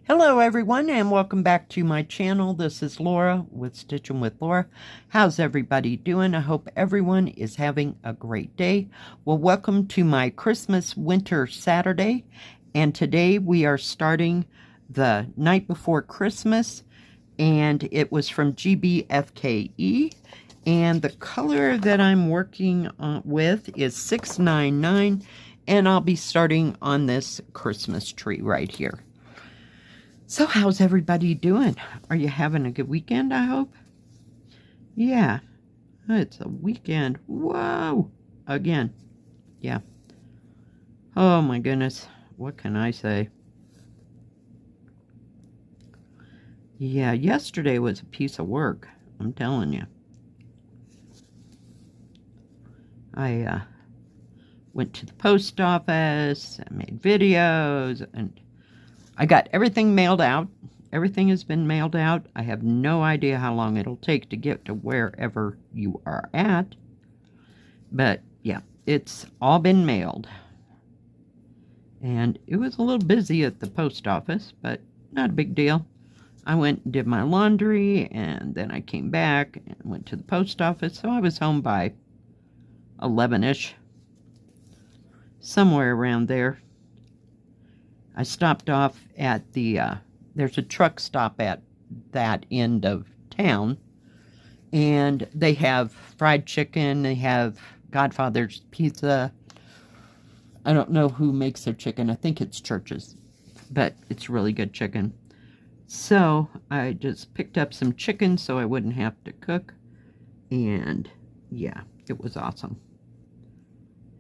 Hello everyone and welcome back to my channel. This is Laura with Stitching with Laura. How's everybody doing? I hope everyone is having a great day. Well, welcome to my Christmas Winter Saturday, and today we are starting the night before Christmas, and it was from GBFKE, and the color that I'm working with is 699, and I'll be starting on this Christmas tree right here. So how's everybody doing? Are you having a good weekend, I hope? Yeah, it's a weekend. Whoa! Again. Yeah. Oh my goodness. What can I say? Yeah, yesterday was a piece of work. I'm telling you. I went to the post office, I made videos, and I got everything mailed out. Everything has been mailed out. I have no idea how long it'll take to get to wherever you are at. But yeah, it's all been mailed. And it was a little busy at the post office, but not a big deal. I went and did my laundry, and then I came back and went to the post office. So I was home by 11-ish. Somewhere around there. I stopped off at the, there's a truck stop at that end of town, and they have fried chicken, they have Godfather's Pizza. I don't know who makes their chicken. I think it's Church's, but it's really good chicken. So I just picked up some chicken so I wouldn't have to cook, and yeah, it was awesome.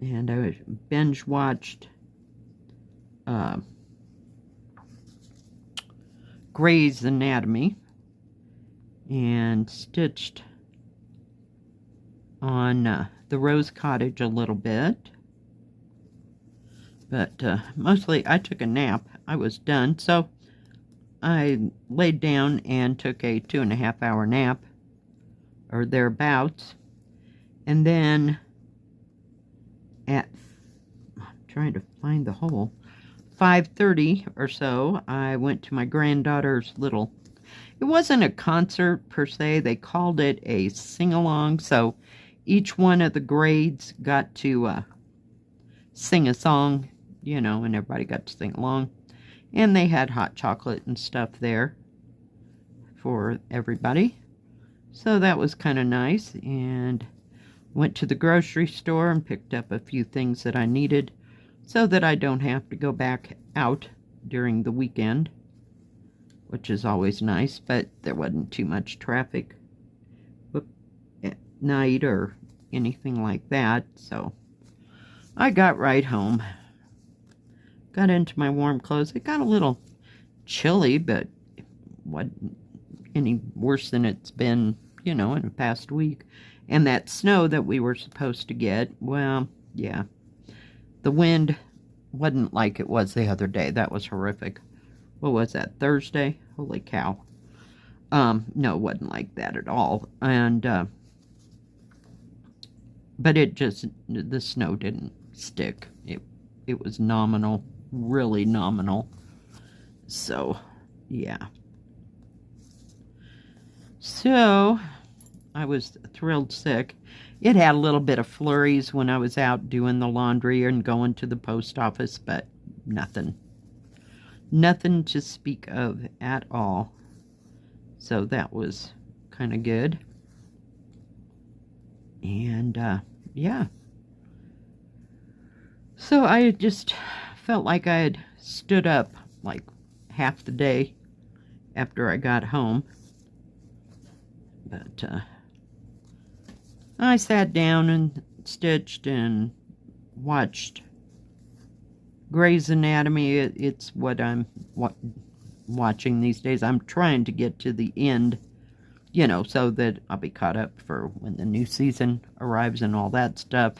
And I binge watched Grey's Anatomy and stitched on the Rose Cottage a little bit, but mostly I took a nap. I was done, so I laid down and took a 2.5-hour nap or thereabouts, and then at, I'm trying to find the hole, 5:30 or so, I went to my granddaughter's little, it wasn't a concert per se, they called it a sing-along, so each one of the grades got to sing a song, you know, and everybody got to sing along, and they had hot chocolate and stuff there for everybody, so that was kind of nice. And went to the grocery store and picked up a few things that I needed, so that I don't have to go back out during the weekend, which is always nice, but there wasn't too much traffic at night or anything like that, so I got right home. Got into my warm clothes. It got a little chilly, but it wasn't any worse than it's been, you know, in the past week. And that snow that we were supposed to get, well, yeah. The wind wasn't like it was the other day. That was horrific. What was that, Thursday? Holy cow. No, it wasn't like that at all. And, but it just, the snow didn't stick. It was nominal, really nominal. So, yeah. So, I was thrilled sick. It had a little bit of flurries when I was out doing the laundry and going to the post office, but nothing. Nothing to speak of at all. So that was kind of good. And, yeah. So I just felt like I had stood up like half the day after I got home. But, I sat down and stitched and watched Grey's Anatomy. It's what I'm watching these days. I'm trying to get to the end, you know, so that I'll be caught up for when the new season arrives and all that stuff,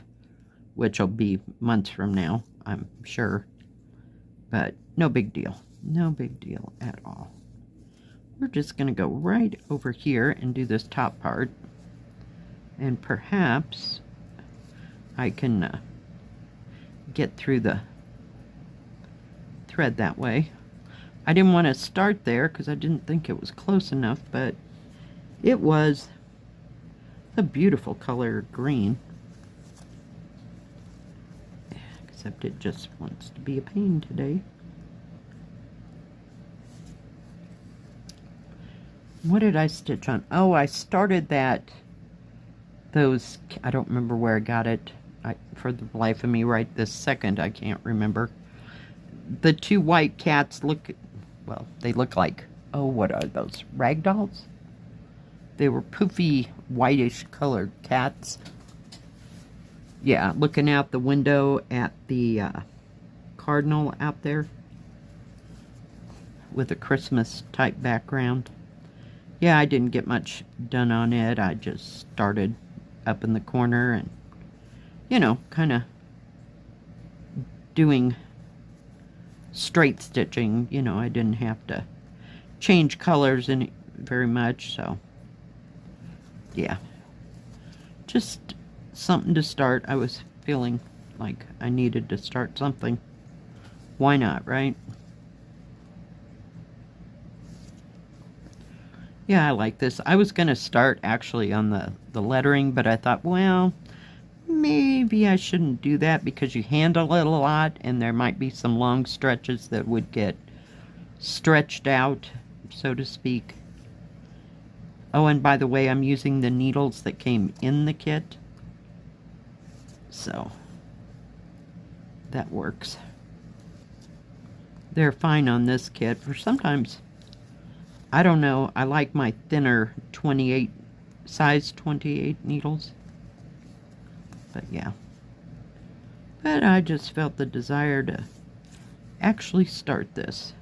which will be months from now, I'm sure. But no big deal. No big deal at all. We're just going to go right over here and do this top part. And perhaps I can get through the thread that way. I didn't want to start there because I didn't think it was close enough, but it was a beautiful color green. Except it just wants to be a pain today. What did I stitch on? Oh, I started those, I don't remember where I got it. For the life of me right this second, I can't remember. The two white cats look, well, they look like, oh, what are those, rag dolls? They were poofy, whitish colored cats. Yeah, looking out the window at the cardinal out there with a Christmas type background. Yeah, I didn't get much done on it. I just started up in the corner and, you know, kind of doing straight stitching. You know, I didn't have to change colors very much, so yeah. Just something to start. I was feeling like I needed to start something. Why not, right? Yeah, I like this. I was going to start actually on the lettering, but I thought, well, maybe I shouldn't do that because you handle it a lot and there might be some long stretches that would get stretched out, so to speak. Oh, and by the way, I'm using the needles that came in the kit. So, that works. They're fine on this kit. For sometimes, I don't know, I like my thinner 28, size 28 needles. But yeah. But I just felt the desire to actually start this.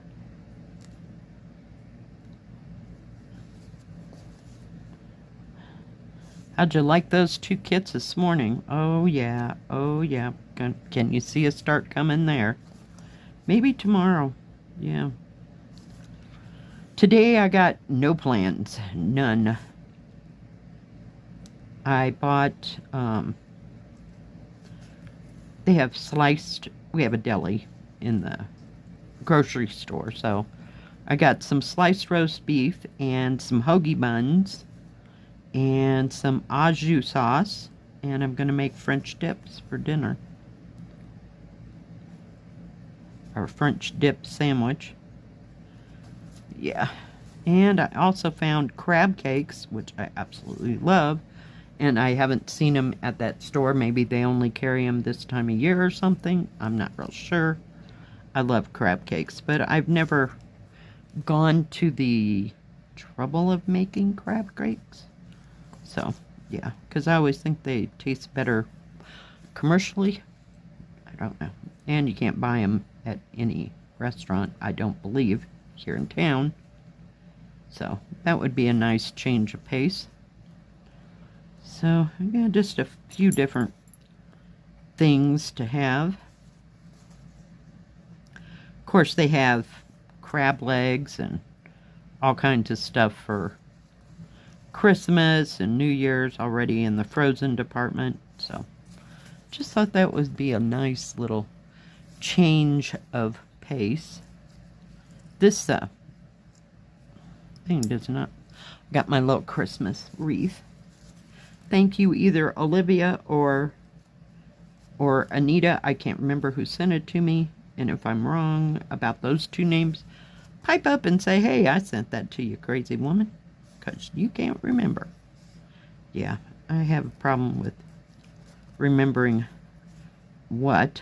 How'd you like those two kits this morning? Oh yeah, oh yeah. Can you see a start coming there? Maybe tomorrow. Yeah. Today I got no plans. None. I bought, they have we have a deli in the grocery store, so I got some sliced roast beef and some hoagie buns and some au jus sauce, and I'm going to make French dips for dinner. Or French dip sandwich. Yeah. And I also found crab cakes, which I absolutely love, and I haven't seen them at that store. Maybe they only carry them this time of year or something. I'm not real sure. I love crab cakes, but I've never gone to the trouble of making crab cakes. So, yeah, because I always think they taste better commercially. I don't know. And you can't buy them at any restaurant, I don't believe, here in town. So, that would be a nice change of pace. So, yeah, just a few different things to have. Of course, they have crab legs and all kinds of stuff for Christmas and New Year's already in the frozen department. So, just thought that would be a nice little change of pace. This thing does not. Got my little Christmas wreath. Thank you, either Olivia or Anita. I can't remember who sent it to me. And if I'm wrong about those two names, pipe up and say, hey, I sent that to you, crazy woman. Because you can't remember. Yeah, I have a problem with remembering what.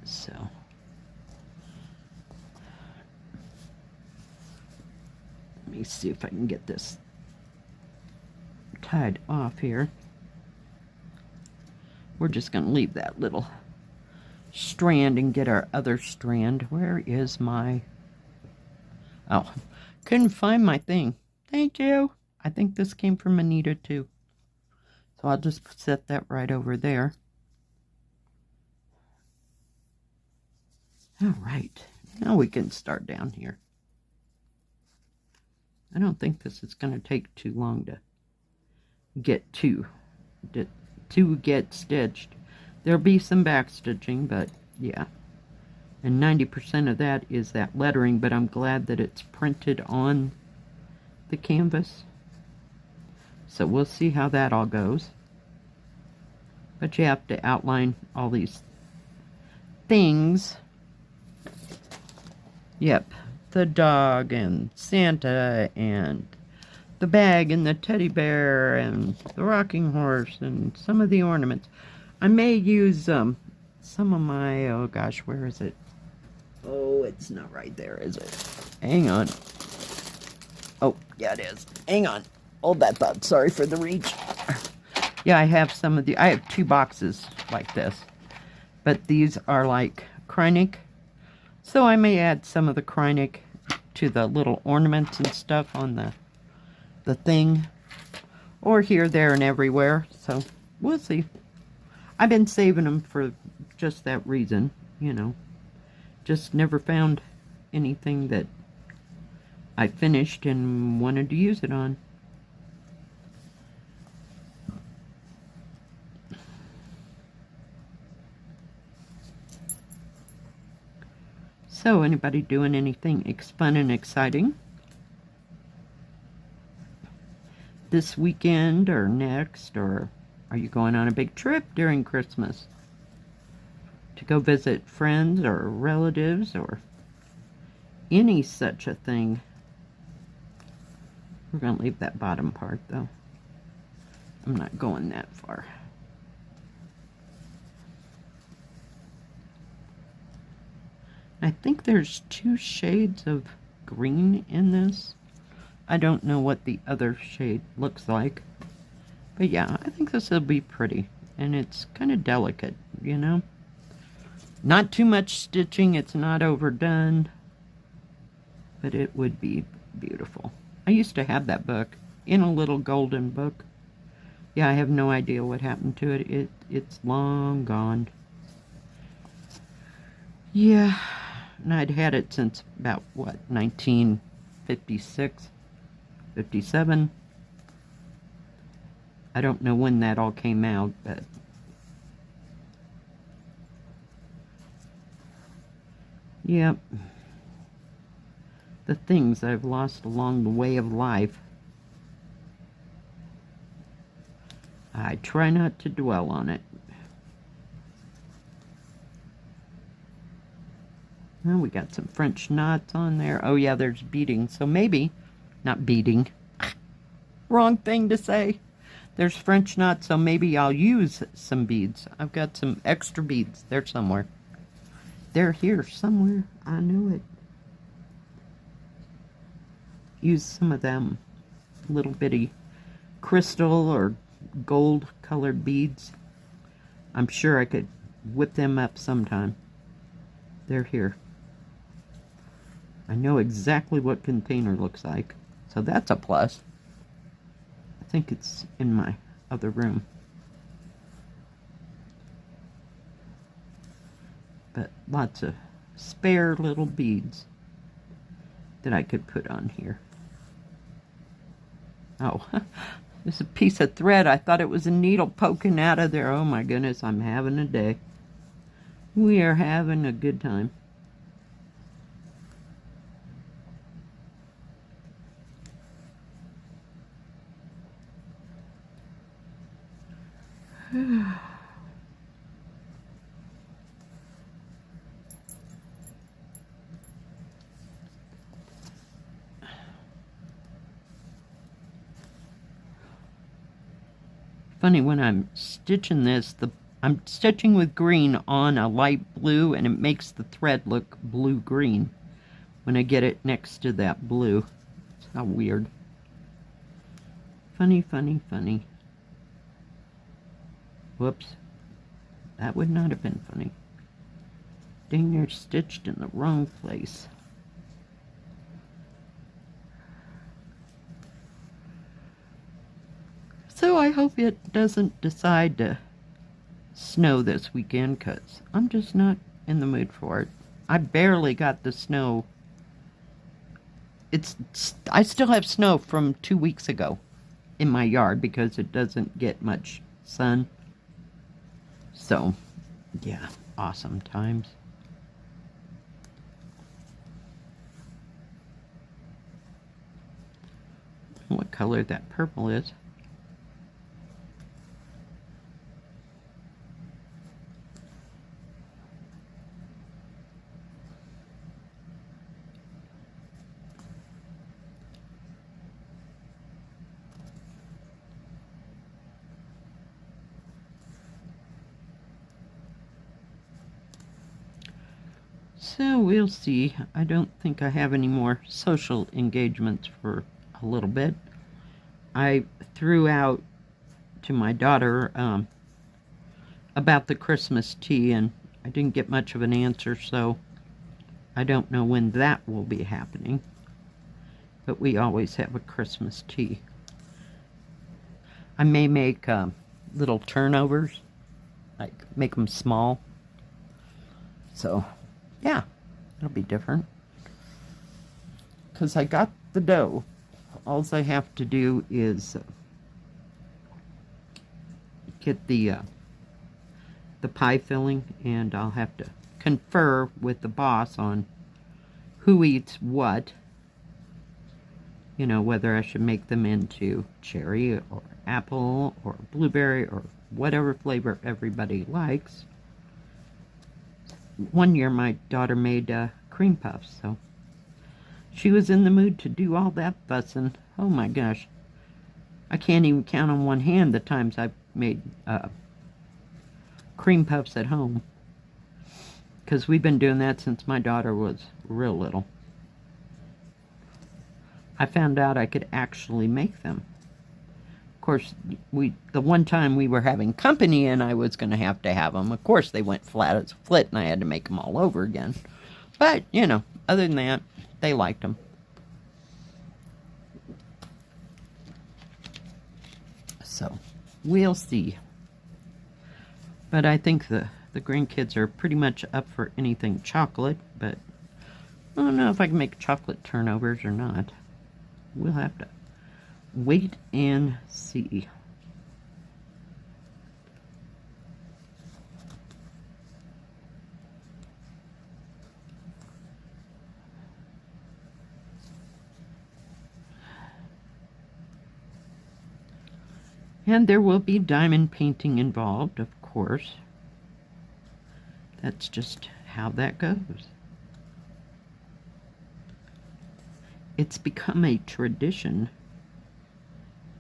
So, let me see if I can get this tied off here. We're just going to leave that little strand and get our other strand. Where is my... Oh, couldn't find my thing. Thank you. I think this came from Anita too. So I'll just set that right over there. All right. Now we can start down here. I don't think this is going to take too long to get to to get stitched. There'll be some back stitching, but yeah. And 90% of that is that lettering, but I'm glad that it's printed on the canvas. So we'll see how that all goes. But you have to outline all these things. Yep, the dog and Santa and the bag and the teddy bear and the rocking horse and some of the ornaments. I may use some of my, oh gosh, where is it? Oh, it's not right there, is it? Hang on. Oh, yeah, it is. Hang on. Hold that thought. Sorry for the reach. Yeah, I have some of the, I have 2 boxes like this. But these are like Kreinik. So I may add some of the Kreinik to the little ornaments and stuff on the thing. Or here, there, and everywhere. So we'll see. I've been saving them for just that reason, you know. Just never found anything that I finished and wanted to use it on. So, anybody doing anything fun and exciting this weekend or next, or are you going on a big trip during Christmas to go visit friends or relatives or any such a thing? We're going to leave that bottom part though. I'm not going that far. I think there's 2 shades of green in this. I don't know what the other shade looks like. But yeah, I think this will be pretty. And it's kind of delicate, you know? Not too much stitching. It's not overdone. But it would be beautiful. I used to have that book in a little golden book. Yeah, I have no idea what happened to it. It's long gone. Yeah. And I'd had it since about, what, 1956, 57. I don't know when that all came out, but yep. The things I've lost along the way of life. I try not to dwell on it. Well, we got some French knots on there. Oh yeah, there's beading. So maybe, not beading. Wrong thing to say. There's French knots, so maybe I'll use some beads. I've got some extra beads. They're somewhere. They're here somewhere. I knew it. Use some of them little bitty crystal or gold colored beads. I'm sure I could whip them up sometime. They're here. I know exactly what container looks like, so that's a plus. I think it's in my other room. But lots of spare little beads that I could put on here. Oh, there's a piece of thread. I thought it was a needle poking out of there. Oh my goodness, I'm having a day. We are having a good time. Funny, when I'm stitching this, I'm stitching with green on a light blue, and it makes the thread look blue-green when I get it next to that blue. It's how weird. Funny, funny, funny. Whoops. That would not have been funny. Dang, they're stitched in the wrong place. So I hope it doesn't decide to snow this weekend, because I'm just not in the mood for it. I barely got the snow. I still have snow from 2 weeks ago in my yard because it doesn't get much sun. So, yeah, awesome times. What color that purple is. So we'll see. I don't think I have any more social engagements for a little bit. I threw out to my daughter about the Christmas tea, and I didn't get much of an answer, so I don't know when that will be happening. But we always have a Christmas tea. I may make little turnovers, like make them small. So, yeah, it'll be different. Because I got the dough. All I have to do is get the pie filling, and I'll have to confer with the boss on who eats what. You know, whether I should make them into cherry or apple or blueberry or whatever flavor everybody likes. One year my daughter made cream puffs, so she was in the mood to do all that fussing. Oh my gosh. I can't even count on one hand the times I've made cream puffs at home. Because we've been doing that since my daughter was real little. I found out I could actually make them. Of course, the one time we were having company and I was going to have them, of course they went flat as a flit and I had to make them all over again. But, you know, other than that, they liked them. So, we'll see. But I think the grandkids are pretty much up for anything chocolate, but I don't know if I can make chocolate turnovers or not. We'll have to wait and see. And there will be diamond painting involved, of course. That's just how that goes. It's become a tradition.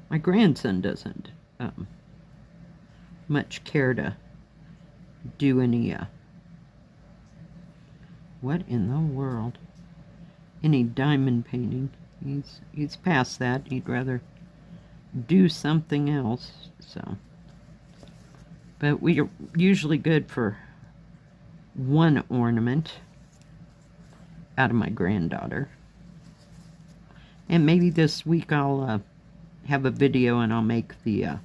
My grandson doesn't much care to do any, what in the world? Any diamond painting. He's past that. He'd rather do something else, so. But we are usually good for one ornament out of my granddaughter. And maybe this week I'll have a video and I'll make the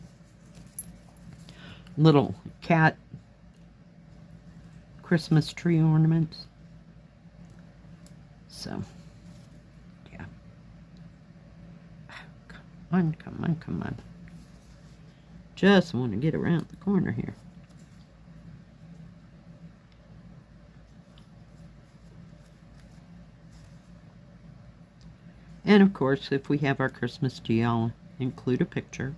little cat Christmas tree ornaments. So, yeah. Come on. Just want to get around the corner here. And of course, if we have our Christmas tea, I'll include a picture.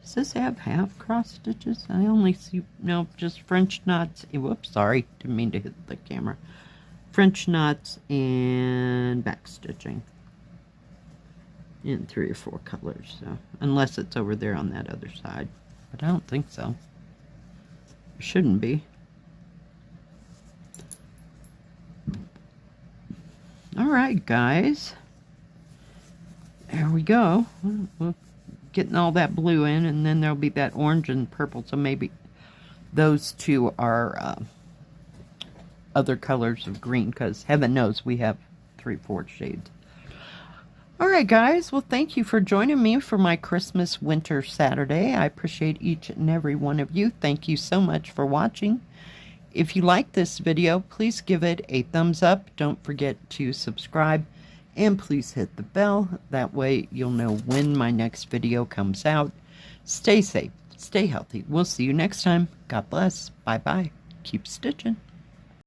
Does this have half cross stitches? I only see, no, just French knots. Whoops, sorry, didn't mean to hit the camera. French knots and back stitching in 3 or 4 colors. So unless it's over there on that other side, but I don't think so. It shouldn't be. All right, guys. There we go. We're getting all that blue in, and then there'll be that orange and purple. So maybe those two are other colors of green, because heaven knows we have 3/4 shades. All right, guys. Well, thank you for joining me for my Christmas Winter Saturday. I appreciate each and every one of you. Thank you so much for watching. If you like this video, please give it a thumbs up. Don't forget to subscribe And please hit the bell. That way you'll know when my next video comes out. Stay safe. Stay healthy. We'll see you next time. God bless. Bye-bye. Keep stitching.